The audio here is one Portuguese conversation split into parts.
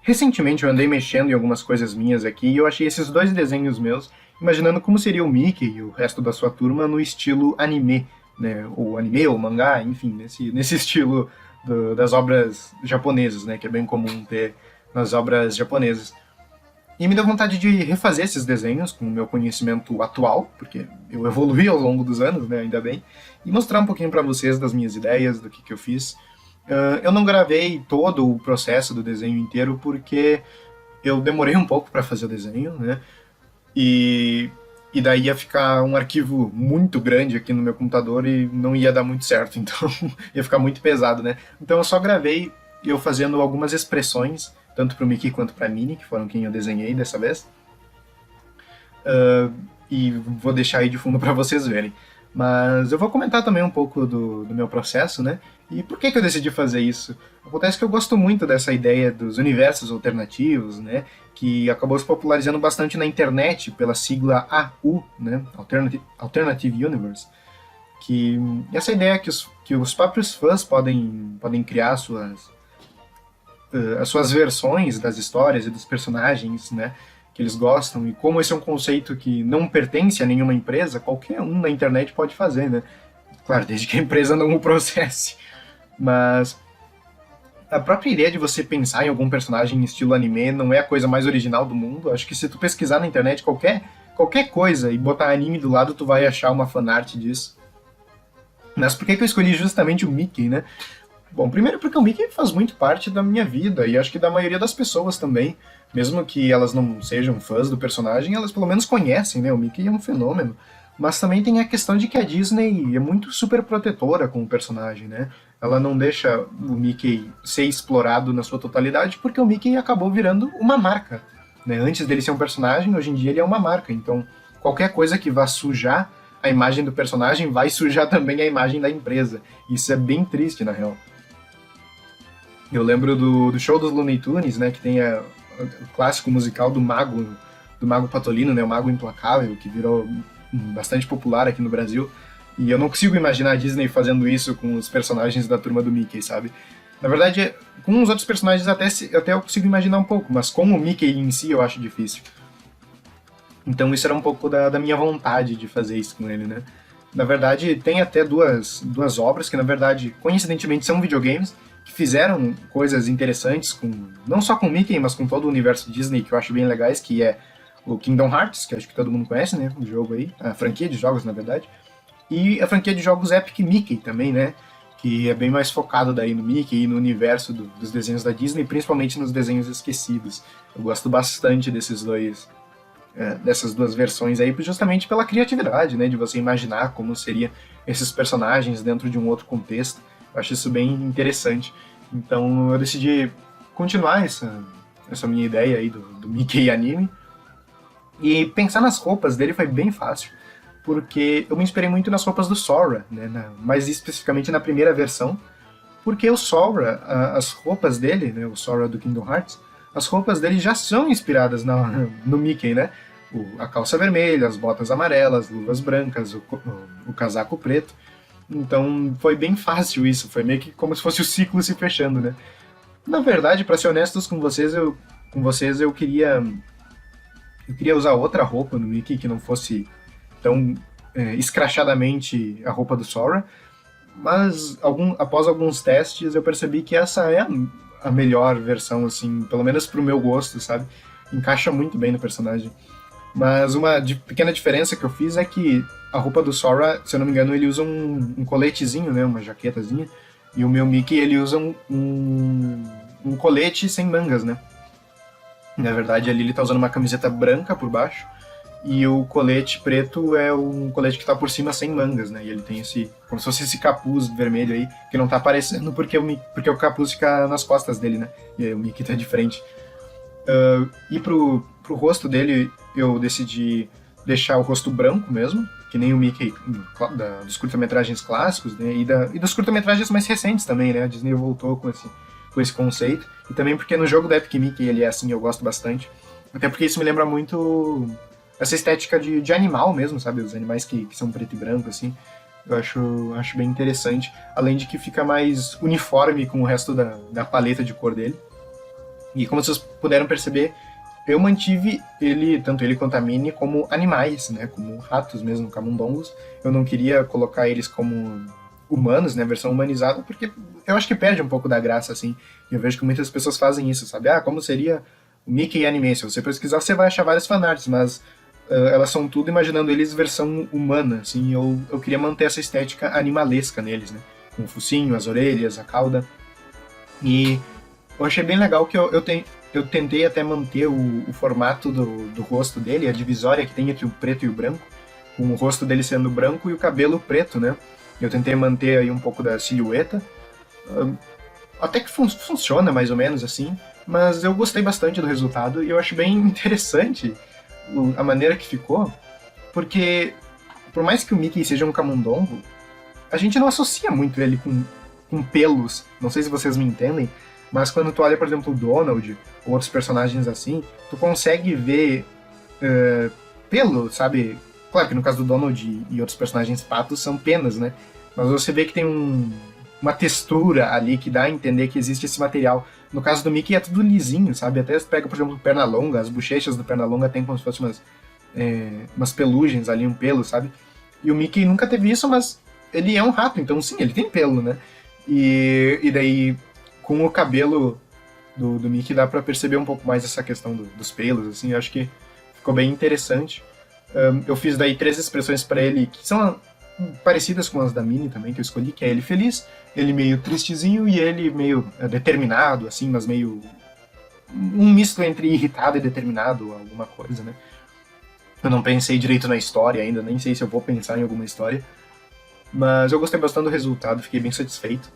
recentemente eu andei mexendo em algumas coisas minhas aqui e eu achei esses dois desenhos meus, imaginando como seria o Mickey e o resto da sua turma no estilo anime, né? Ou anime, ou mangá, enfim, nesse estilo das obras japonesas, né? Que é bem comum ter nas obras japonesas. E me deu vontade de refazer esses desenhos com o meu conhecimento atual, porque eu evolui ao longo dos anos, né, ainda bem, e mostrar um pouquinho para vocês das minhas ideias, do que eu fiz. Eu não gravei todo o processo do desenho inteiro porque eu demorei um pouco para fazer o desenho, né, e, e daí ia ficar um arquivo muito grande aqui no meu computador e não ia dar muito certo, então ia ficar muito pesado, né. Então eu só gravei eu fazendo algumas expressões tanto para o Mickey quanto para a Minnie, que foram quem eu desenhei dessa vez. E vou deixar aí de fundo para vocês verem. Mas eu vou comentar também um pouco do meu processo, né? E por que eu decidi fazer isso? Acontece que eu gosto muito dessa ideia dos universos alternativos, né? Que acabou se popularizando bastante na internet pela sigla AU, né? Alternative Universe. Que essa ideia que os próprios fãs podem criar as suas versões das histórias e dos personagens, né, que eles gostam, e como esse é um conceito que não pertence a nenhuma empresa, qualquer um na internet pode fazer, né? Claro, desde que a empresa não o processe. Mas a própria ideia de você pensar em algum personagem em estilo anime não é a coisa mais original do mundo. Acho que se tu pesquisar na internet qualquer coisa e botar anime do lado, tu vai achar uma fanart disso. Mas por que eu escolhi justamente o Mickey, né? Bom, primeiro porque o Mickey faz muito parte da minha vida, e acho que da maioria das pessoas também. Mesmo que elas não sejam fãs do personagem, elas pelo menos conhecem, né? O Mickey é um fenômeno. Mas também tem a questão de que a Disney é muito super protetora com o personagem, né? Ela não deixa o Mickey ser explorado na sua totalidade, porque o Mickey acabou virando uma marca, né? Antes dele ser um personagem, hoje em dia ele é uma marca. Então, qualquer coisa que vá sujar a imagem do personagem vai sujar também a imagem da empresa. Isso é bem triste, na real. Eu lembro do show dos Looney Tunes, né, que tem o clássico musical do Mago Patolino, né, o Mago Implacável, que virou bastante popular aqui no Brasil. E eu não consigo imaginar a Disney fazendo isso com os personagens da turma do Mickey, sabe? Na verdade, com os outros personagens até eu consigo imaginar um pouco, mas com o Mickey em si eu acho difícil. Então isso era um pouco da minha vontade de fazer isso com ele, né? Na verdade, tem até duas obras que, na verdade, coincidentemente são videogames, que fizeram coisas interessantes, não só com o Mickey, mas com todo o universo Disney, que eu acho bem legais, que é o Kingdom Hearts, que acho que todo mundo conhece, né, o jogo aí, a franquia de jogos, na verdade, e a franquia de jogos Epic Mickey também, né, que é bem mais focado daí no Mickey e no universo dos desenhos da Disney, principalmente nos desenhos esquecidos. Eu gosto bastante dessas duas versões aí, justamente pela criatividade, né, de você imaginar como seriam esses personagens dentro de um outro contexto. Eu acho isso bem interessante. Então eu decidi continuar essa minha ideia aí do Mickey anime. E pensar nas roupas dele foi bem fácil, porque eu me inspirei muito nas roupas do Sora, né, mais especificamente na primeira versão, porque o Sora, as roupas dele, né, o Sora do Kingdom Hearts, as roupas dele já são inspiradas no Mickey, né? A calça vermelha, as botas amarelas, luvas brancas, o casaco preto. Então foi bem fácil isso, foi meio que como se fosse o ciclo se fechando, né? Na verdade, para ser honestos com vocês, eu queria usar outra roupa no Mickey que não fosse tão escrachadamente a roupa do Sora, mas após alguns testes eu percebi que essa é a melhor versão, assim, pelo menos pro meu gosto, sabe? Encaixa muito bem no personagem. Mas uma pequena diferença que eu fiz é que a roupa do Sora, se eu não me engano, ele usa um coletezinho, né? Uma jaquetazinha. E o meu Mickey, ele usa um colete sem mangas, né? Na verdade, ali ele tá usando uma camiseta branca por baixo. E o colete preto é um colete que tá por cima sem mangas, né? E ele tem como se fosse esse capuz vermelho aí, que não tá aparecendo porque o capuz fica nas costas dele, né? E aí o Mickey tá de frente. E pro rosto dele, eu decidi deixar o rosto branco mesmo, que nem o Mickey dos curta-metragens clássicos, né? E dos curta-metragens mais recentes também, né? A Disney voltou com esse conceito. E também porque no jogo da Epic Mickey ele é assim, eu gosto bastante. Até porque isso me lembra muito essa estética de animal mesmo, sabe? Os animais que são preto e branco, assim. Eu acho bem interessante. Além de que fica mais uniforme com o resto da paleta de cor dele. E como vocês puderam perceber, eu mantive ele, tanto ele quanto a Minnie, como animais, né? Como ratos mesmo, camundongos. Eu não queria colocar eles como humanos, né? Versão humanizada, porque eu acho que perde um pouco da graça, assim. E eu vejo que muitas pessoas fazem isso, sabe? Ah, como seria o Mickey anime? Se você pesquisar, você vai achar várias fanarts, mas elas são tudo imaginando eles versão humana, assim. Eu queria manter essa estética animalesca neles, né? Com o focinho, as orelhas, a cauda. E eu achei bem legal que eu tentei até manter o formato do rosto dele, a divisória que tem entre o preto e o branco, com o rosto dele sendo branco e o cabelo preto, né? Eu tentei manter aí um pouco da silhueta. Até que funciona mais ou menos assim, mas eu gostei bastante do resultado e eu acho bem interessante a maneira que ficou, porque por mais que o Mickey seja um camundongo, a gente não associa muito ele com pelos. Não sei se vocês me entendem, mas quando tu olha, por exemplo, o Donald ou outros personagens assim, tu consegue ver pelo, sabe? Claro que no caso do Donald e outros personagens patos são penas, né? Mas você vê que tem uma textura ali que dá a entender que existe esse material. No caso do Mickey é tudo lisinho, sabe? Até você pega, por exemplo, o Pernalonga, as bochechas do Pernalonga tem como se fossem umas pelugens ali, um pelo, sabe? E o Mickey nunca teve isso, mas ele é um rato, então sim, ele tem pelo, né? E daí, com o cabelo do Mickey, dá pra perceber um pouco mais essa questão dos pelos, assim, eu acho que ficou bem interessante. Eu fiz daí 3 expressões pra ele que são parecidas com as da Minnie também, que eu escolhi, que é ele feliz, ele meio tristezinho e ele meio determinado, assim, mas meio um misto entre irritado e determinado, alguma coisa, né? Eu não pensei direito na história ainda, nem sei se eu vou pensar em alguma história, mas eu gostei bastante do resultado, fiquei bem satisfeito.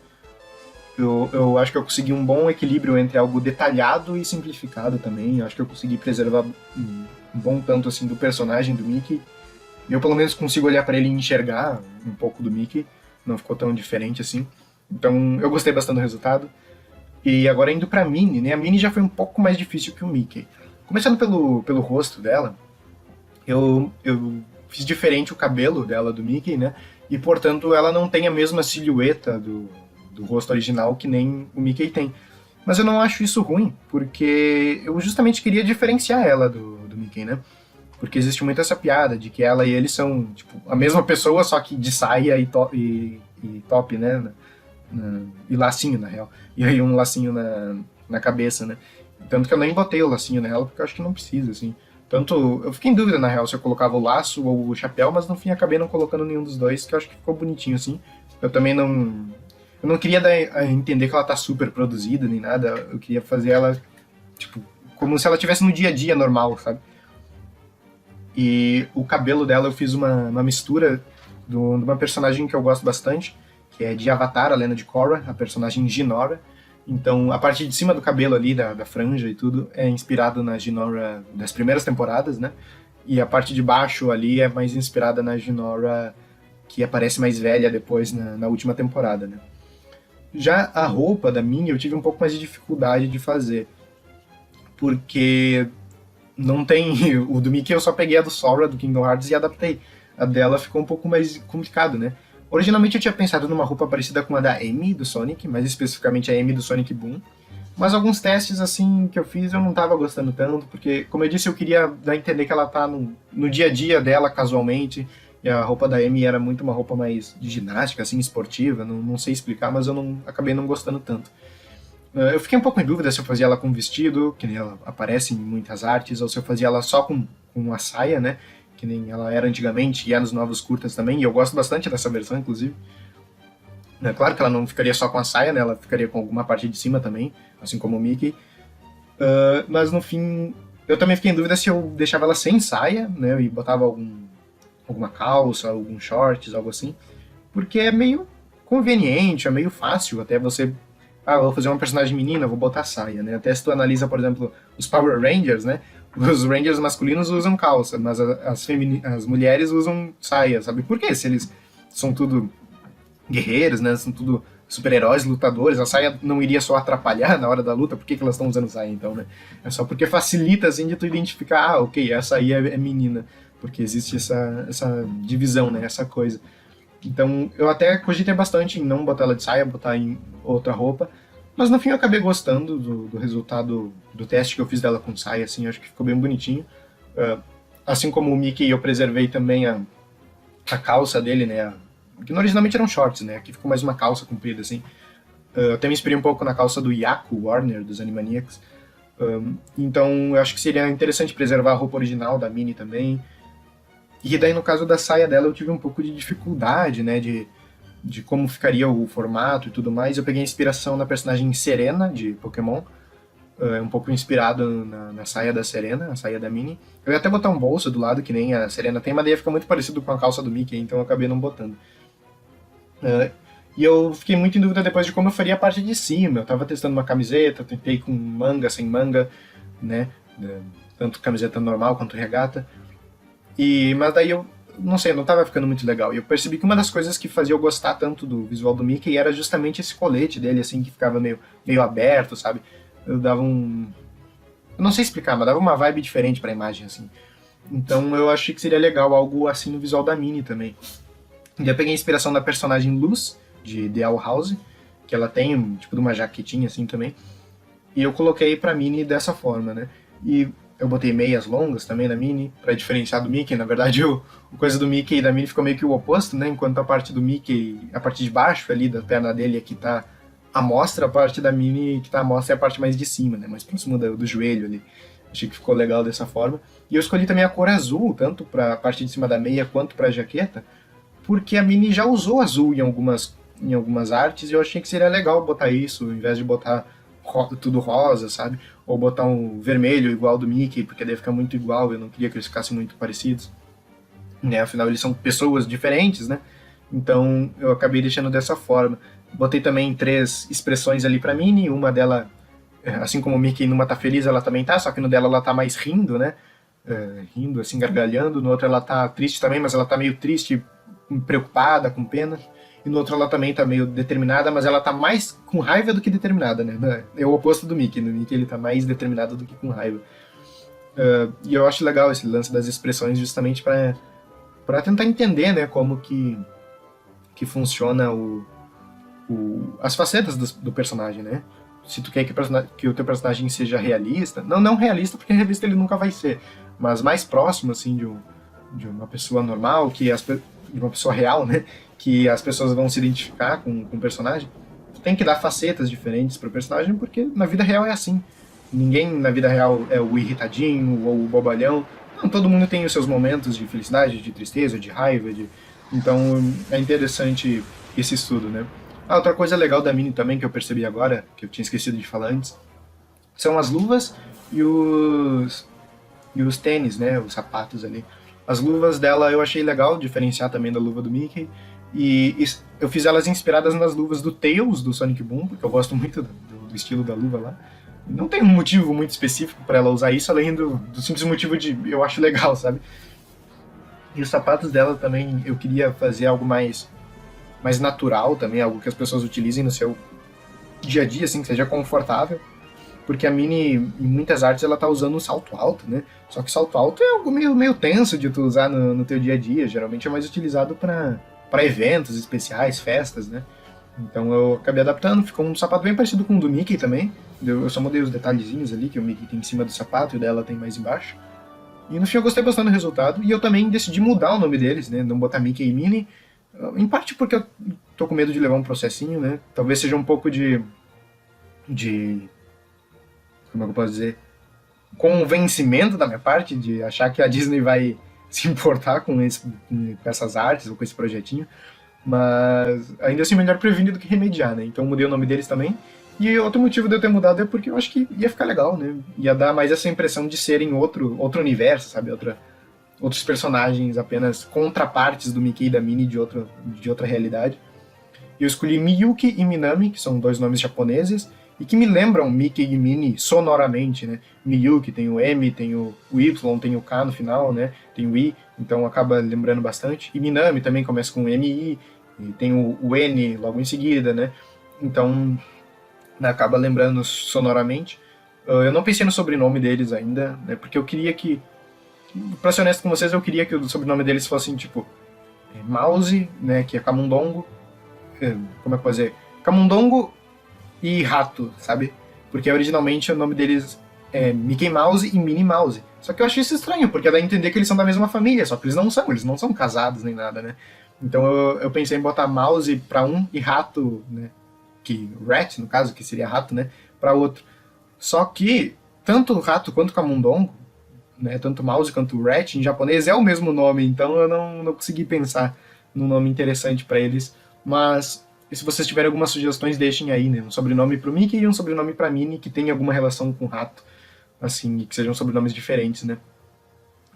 Eu acho que eu consegui um bom equilíbrio entre algo detalhado e simplificado também. Eu acho que eu consegui preservar um bom tanto assim do personagem do Mickey. Eu pelo menos consigo olhar para ele e enxergar um pouco do Mickey. Não ficou tão diferente assim. Então eu gostei bastante do resultado. E agora indo pra Minnie, né? A Minnie já foi um pouco mais difícil que o Mickey. Começando pelo rosto dela, eu fiz diferente o cabelo dela do Mickey, né? E portanto ela não tem a mesma silhueta do rosto original que nem o Mickey tem. Mas eu não acho isso ruim, porque eu justamente queria diferenciar ela do Mickey, né? Porque existe muito essa piada de que ela e ele são tipo, a mesma pessoa, só que de saia e top, né? E lacinho, na real. E aí um lacinho na cabeça, né? Tanto que eu nem botei o lacinho nela, porque eu acho que não precisa, assim. Tanto, eu fiquei em dúvida, na real, se eu colocava o laço ou o chapéu, mas no fim acabei não colocando nenhum dos dois, que eu acho que ficou bonitinho, assim. Eu também não... Eu não queria dar a entender que ela tá super produzida, nem nada. Eu queria fazer ela, tipo, como se ela estivesse no dia a dia normal, sabe? E o cabelo dela eu fiz uma mistura de uma personagem que eu gosto bastante, que é de Avatar, a lenda de Korra, a personagem Jinora. Então, a parte de cima do cabelo ali, da franja e tudo, é inspirado na Jinora das primeiras temporadas, né? E a parte de baixo ali é mais inspirada na Jinora que aparece mais velha depois na última temporada, né? Já a roupa da Minnie eu tive um pouco mais de dificuldade de fazer, porque não tem... O do Mickey eu só peguei a do Sora, do Kingdom Hearts, e adaptei. A dela ficou um pouco mais complicado, né? Originalmente eu tinha pensado numa roupa parecida com a da Amy, do Sonic, mais especificamente a Amy do Sonic Boom. Mas alguns testes, assim, que eu fiz eu não tava gostando tanto, porque, como eu disse, eu queria dar a entender que ela tá no dia a dia dela, casualmente, e a roupa da Amy era muito uma roupa mais de ginástica, assim, esportiva, não sei explicar, mas eu acabei não gostando tanto. Eu fiquei um pouco em dúvida se eu fazia ela com vestido, que nem ela aparece em muitas artes, ou se eu fazia ela só com uma saia, né? Que nem ela era antigamente, e é nos novos curtas também, e eu gosto bastante dessa versão, inclusive. É claro que ela não ficaria só com a saia, né? Ela ficaria com alguma parte de cima também, assim como o Mickey. Mas no fim, eu também fiquei em dúvida se eu deixava ela sem saia, né? E botava alguma calça, alguns shorts, algo assim. Porque é meio conveniente, é meio fácil até você... Ah, vou fazer uma personagem menina, vou botar saia, né? Até se tu analisa, por exemplo, os Power Rangers, né? Os Rangers masculinos usam calça, mas as mulheres usam saia, sabe? Por quê? Se eles são tudo guerreiros, né? São tudo super-heróis, lutadores, a saia não iria só atrapalhar na hora da luta, por que elas estão usando saia, então, né? É só porque facilita, assim, de tu identificar, ah, ok, essa aí é menina, porque existe essa divisão, né? Essa coisa. Então, eu até cogitei bastante em não botar ela de saia, botar em outra roupa, Mas no fim eu acabei gostando do resultado do teste que eu fiz dela com saia, assim, acho que ficou bem bonitinho. Assim como o Mickey, eu preservei também a calça dele, né? Que originalmente eram shorts, né? Aqui ficou mais uma calça comprida, assim. Eu até me inspirei um pouco na calça do Yaku Warner, dos Animaniacs. Então eu acho que seria interessante preservar a roupa original da Minnie também. E daí, no caso da saia dela, eu tive um pouco de dificuldade, né? De como ficaria o formato e tudo mais. Eu peguei inspiração na personagem Serena, de Pokémon. Um pouco inspirado na saia da Serena, a saia da Minnie. Eu ia até botar um bolso do lado, que nem a Serena tem, mas daí ia ficar muito parecido com a calça do Mickey, então eu acabei não botando. E eu fiquei muito em dúvida depois de como eu faria a parte de cima. Eu tava testando uma camiseta, tentei com manga, sem manga, né? Tanto camiseta normal quanto regata. Mas daí eu não sei, não tava ficando muito legal. E eu percebi que uma das coisas que fazia eu gostar tanto do visual do Mickey era justamente esse colete dele, assim, que ficava meio aberto, sabe? Eu dava um... Eu não sei explicar, mas dava uma vibe diferente pra imagem, assim. Então eu achei que seria legal algo assim no visual da Minnie também. E eu peguei a inspiração da personagem Luz, de The Owl House, que ela tem, tipo, uma jaquetinha assim também. E eu coloquei pra Minnie dessa forma, né? E eu botei meias longas também na Minnie, pra diferenciar do Mickey. Na verdade, a coisa do Mickey e da Minnie ficou meio que o oposto, né? Enquanto a parte do Mickey, a parte de baixo ali da perna dele aqui tá à mostra, a parte da Minnie que tá à mostra é a parte mais de cima, né? Mais próximo do joelho ali. Achei que ficou legal dessa forma. E eu escolhi também a cor azul, tanto pra parte de cima da meia quanto pra jaqueta, porque a Minnie já usou azul em algumas artes e eu achei que seria legal botar isso, ao invés de botar tudo rosa, sabe? Ou botar um vermelho igual do Mickey, porque daí fica muito igual, eu não queria que eles ficassem muito parecidos. Né? Afinal, eles são pessoas diferentes, né? Então eu acabei deixando dessa forma. Botei também 3 expressões ali pra Minnie, uma dela, assim como o Mickey numa tá feliz, ela também tá, só que no dela ela tá mais rindo, né? Rindo, assim, gargalhando. No outro ela tá triste também, mas ela tá meio triste, preocupada, com pena. E no outro ela também tá meio determinada, mas ela tá mais com raiva do que determinada, né? É o oposto do Mickey. No Mickey ele tá mais determinado do que com raiva. E eu acho legal esse lance das expressões justamente para tentar entender, né, como que funciona as facetas do personagem, né? Se tu quer que o teu personagem seja realista, não realista, porque realista ele nunca vai ser, mas mais próximo, assim, de uma pessoa normal, de uma pessoa real, né? Que as pessoas vão se identificar com o personagem. Tu tem que dar facetas diferentes pro personagem, porque na vida real é assim. Ninguém na vida real é o irritadinho ou o bobalhão. Não, todo mundo tem os seus momentos de felicidade, de tristeza, de raiva. Então é interessante esse estudo, né? Outra coisa legal da Minnie também que eu percebi agora, que eu tinha esquecido de falar antes, são as luvas e os tênis, né? Os sapatos ali. As luvas dela eu achei legal diferenciar também da luva do Mickey. E eu fiz elas inspiradas nas luvas do Tails, do Sonic Boom, porque eu gosto muito do estilo da luva lá. Não tem um motivo muito específico para ela usar isso, além do simples motivo de eu acho legal, sabe? E os sapatos dela também, eu queria fazer algo mais natural também, algo que as pessoas utilizem no seu dia a dia, assim, que seja confortável. Porque a Minnie, em muitas artes, ela tá usando um salto alto, né? Só que salto alto é algo meio tenso de tu usar no teu dia a dia. Geralmente é mais utilizado para eventos especiais, festas, né? Então eu acabei adaptando, ficou um sapato bem parecido com o do Mickey também. Eu só mudei os detalhezinhos ali, que o Mickey tem em cima do sapato e o dela tem mais embaixo. E no fim eu gostei bastante do resultado. E eu também decidi mudar o nome deles, né? Não botar Mickey e Minnie. Em parte porque eu tô com medo de levar um processinho, né? Talvez seja um pouco de como é que eu posso dizer? Convencimento da minha parte de achar que a Disney vai se importar com essas artes ou com esse projetinho. Mas ainda assim, melhor prevenir do que remediar, né? Então mudei o nome deles também. E outro motivo de eu ter mudado é porque eu acho que ia ficar legal, né? Ia dar mais essa impressão de serem outro universo, sabe? Outros personagens, apenas contrapartes do Mickey e da Minnie de outra realidade. Eu escolhi Miyuki e Minami, que são 2 nomes japoneses, e que me lembram Mickey e Minnie sonoramente, né? Miyuki tem o M, tem o Y, tem o K no final, né? Tem o I, então acaba lembrando bastante. E Minami também começa com MI, e tem o N logo em seguida, né? Então acaba lembrando sonoramente. Eu não pensei no sobrenome deles ainda, né? Porque eu queria que, pra ser honesto com vocês, eu queria que o sobrenome deles fossem tipo Mouse, né? Que é Camundongo. Como é que eu vou dizer? Camundongo e Rato, sabe? Porque originalmente o nome deles é Mickey Mouse e Minnie Mouse. Só que eu achei isso estranho, porque dá a entender que eles são da mesma família, só que eles não são casados nem nada, né? Então eu pensei em botar Mouse pra um e Rato, né? Que Rat, no caso, que seria Rato, né? Pra outro. Só que tanto o Rato quanto o Camundongo, né? Tanto Mouse quanto Rat em japonês é o mesmo nome, então eu não consegui pensar num nome interessante pra eles. Mas se vocês tiverem algumas sugestões, deixem aí, né? Um sobrenome pro Mickey e um sobrenome pra Minnie que tenha alguma relação com o Rato, assim, que sejam sobrenomes diferentes, né?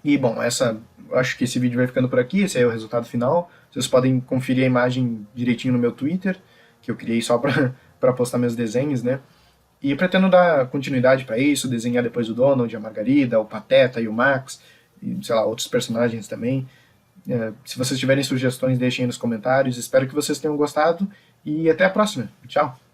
E, bom, acho que esse vídeo vai ficando por aqui, esse aí é o resultado final. Vocês podem conferir a imagem direitinho no meu Twitter, que eu criei só para postar meus desenhos, né? E pretendo dar continuidade para isso, desenhar depois o Donald, a Margarida, o Pateta e o Max, e, sei lá, outros personagens também. Se vocês tiverem sugestões, deixem aí nos comentários. Espero que vocês tenham gostado e até a próxima. Tchau!